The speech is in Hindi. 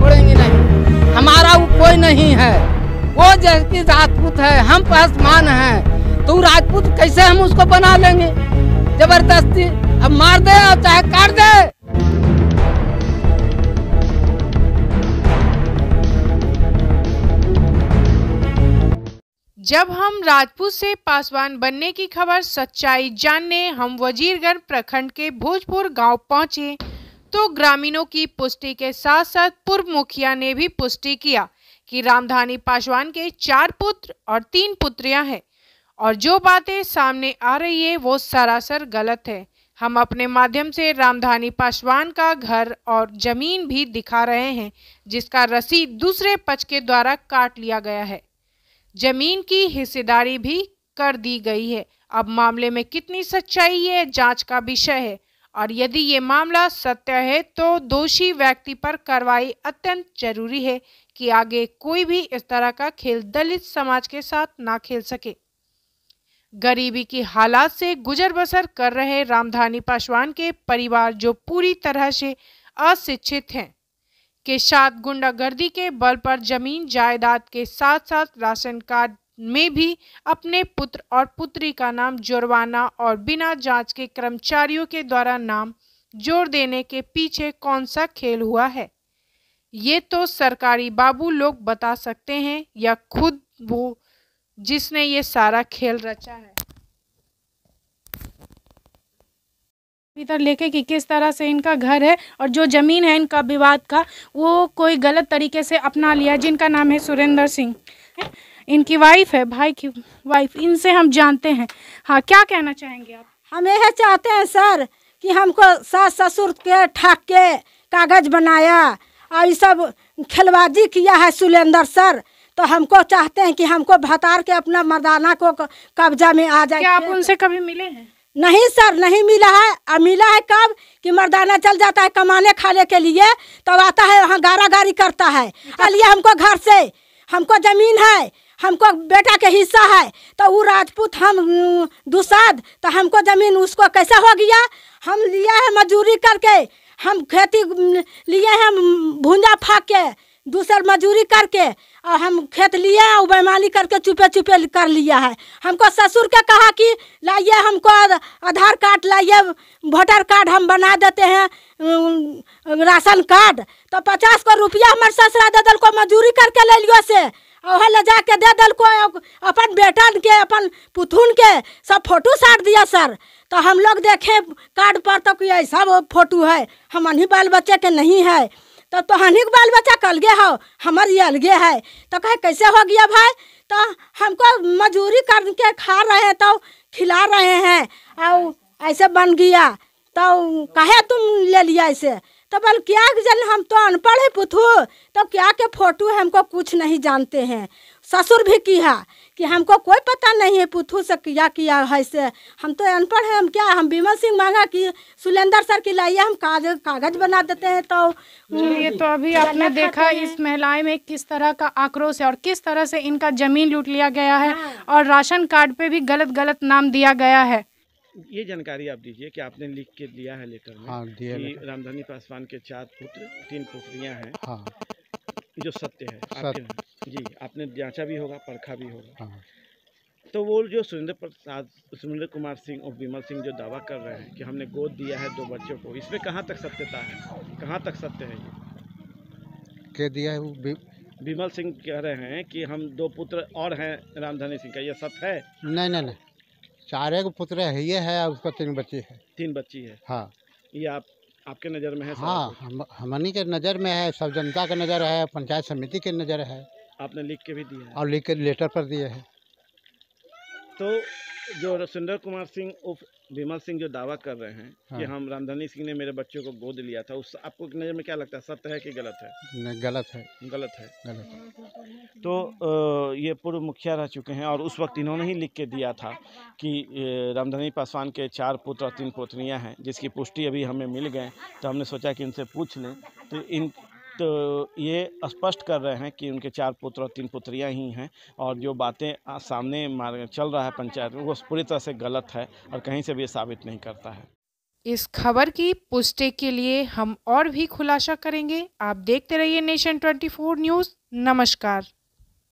छोड़ेंगे नहीं। हमारा वो कोई नहीं है, वो जैसी राजपूत है, हम पासवान हैं, तो राजपूत कैसे हम उसको बना लेंगे जबरदस्ती? अब मार दे और चाहे काट दे। जब हम राजपूत से पासवान बनने की खबर सच्चाई जानने हम वजीरगंज प्रखंड के भोजपुर गांव पहुंचे तो ग्रामीणों की पुष्टि के साथ साथ पूर्व मुखिया ने भी पुष्टि किया कि रामधानी पासवान के 4 पुत्र और 3 पुत्रियां हैं और जो बातें सामने आ रही है वो सरासर गलत है। हम अपने माध्यम से रामधानी पासवान का घर और जमीन भी दिखा रहे हैं जिसका रसीद दूसरे पक्ष के द्वारा काट लिया गया है। जमीन की हिस्सेदारी भी कर दी गई है। अब मामले में कितनी सच्चाई है जांच का विषय है और यदि ये मामला सत्य है तो दोषी व्यक्ति पर कार्रवाई अत्यंत जरूरी है कि आगे कोई भी इस तरह का खेल दलित समाज के साथ ना खेल सके। गरीबी की हालात से गुजर बसर कर रहे रामधानी पासवान के परिवार जो पूरी तरह से अशिक्षित हैं के साथ गुंडागर्दी के बल पर जमीन जायदाद के साथ साथ राशन कार्ड में भी अपने पुत्र और पुत्री का नाम जुर्माना और बिना जांच के कर्मचारियों के द्वारा नाम जोड़ देने के पीछे कौन सा खेल हुआ है, ये तो सरकारी बाबू लोग बता सकते हैं या खुद वो जिसने ये सारा खेल रचा है। इधर लेके कि किस तरह से इनका घर है और जो ज़मीन है इनका विवाद का वो कोई गलत तरीके से अपना लिया, जिनका नाम है सुरेंद्र सिंह, इनकी वाइफ है, भाई की वाइफ, इनसे हम जानते हैं। हाँ, क्या कहना चाहेंगे आप? हम यह चाहते हैं सर कि हमको सास ससुर के ठग के कागज बनाया और ये सब खिलवाजी किया है सुरेंद्र सर, तो हमको चाहते हैं कि हमको भतार के अपना मर्दाना को कब्जा में आ जाए। क्या आप उनसे कभी मिले हैं? नहीं सर, नहीं मिला है। अब मिला है कब कि मर्दाना चल जाता है कमाने खाने के लिए, तब आता है वहाँ गारागारी करता है। चलिए हमको घर से, हमको ज़मीन है, हमको बेटा के हिस्सा है, तो वो राजपूत हम दुसाद, तो हमको ज़मीन उसको कैसे हो गया? हम लिया है मजूरी करके, हम खेती लिए हैं भूंजा फाँक के, दूसर मजूरी करके, और हम खेत लिए और बेईमानी करके चुपे चुपे कर लिया है। हमको ससुर के कहा कि लाइए हमको आधार कार्ड लाइए, वोटर कार्ड हम बना देते हैं, राशन कार्ड, तो 50 को रुपया हमारे ससुरा दे दल को मजूरी करके ले लियो से, और ले जाके दे दल को अपन बेटा के अपन पुथुन के सब फोटो साट दिया सर। तो हम लोग देखे कार्ड पर तो कि ऐसा वो फोटो है, हम अन्ही बाल बच्चे के नहीं है, तो हनी के बाल बच्चा कल गए हो, हमारे ये अलगे है, तो कहे कैसे हो गया भाई? तो हमको मजूरी करके खा रहे हैं तो खिला रहे हैं और ऐसे बन गया, तो कहे तुम ले लिया ऐसे? तो बोल क्या जन हम तो अनपढ़ है पुथू, तो क्या के फोटो है हमको कुछ नहीं जानते हैं। ससुर भी किया कि हमको कोई पता नहीं है पुथू से किया है से, हम तो अनपढ़ है, हम क्या, हम विमल सिंह मांगा कि सुरेंद्र सर की लाइए हम कागज बना देते हैं। तो ये तो अभी आपने देखा इस महिलाएं में किस तरह का आक्रोश है और किस तरह से इनका जमीन लूट लिया गया है और राशन कार्ड पे भी गलत नाम दिया गया है। ये जानकारी आप दीजिए कि आपने लिख के दिया है लेटर में। हाँ, दिया कि रामधानी पासवान के 4 पुत्र 3 पुत्रियां हैं। हाँ, जो सत्य है आपके जी, आपने जांचा भी होगा, परखा भी होगा। हाँ। तो वो जो सुरेंद्र कुमार सिंह और विमल सिंह जो दावा कर रहे हैं कि हमने गोद दिया है 2 बच्चों को, इसमें कहाँ तक सत्यता है, कहाँ तक सत्य है? ये क्या दिया है वो विमल सिंह कह रहे हैं कि हम 2 पुत्र और हैं रामधानी सिंह का, ये सत्य है? नहीं, 4 पुत्र है, ये है, उसका 3 बच्ची है। 3 बच्ची है। हाँ, ये आपके नज़र में है? हाँ, हमनी के नज़र में है, सब जनता के नज़र है, पंचायत समिति के नज़र है। आपने लिख के भी दिया है? और लिख के लेटर पर दिए है। तो जो सुरेंद्र कुमार सिंह उर्फ विमल सिंह जो दावा कर रहे हैं कि हम रामधानी सिंह ने मेरे बच्चों को गोद लिया था, उस आपको नज़र में क्या लगता है, सत्य है कि गलत है? नहीं, गलत है। गलत है। गलत है। तो ये पूर्व मुखिया रह चुके हैं और उस वक्त इन्होंने ही लिख के दिया था कि रामधानी पासवान के 4 पुत्र और 3 पुत्रियां हैं, जिसकी पुष्टि अभी हमें मिल गए, तो हमने सोचा कि इनसे पूछ लें। तो ये स्पष्ट कर रहे हैं कि उनके 4 पुत्र और 3 पुत्रियां ही हैं और जो बातें सामने चल रहा है पंचायत में वो पूरी तरह से गलत है और कहीं से भी ये साबित नहीं करता है। इस खबर की पुष्टि के लिए हम और भी खुलासा करेंगे। आप देखते रहिए नेशन 24 न्यूज़। नमस्कार।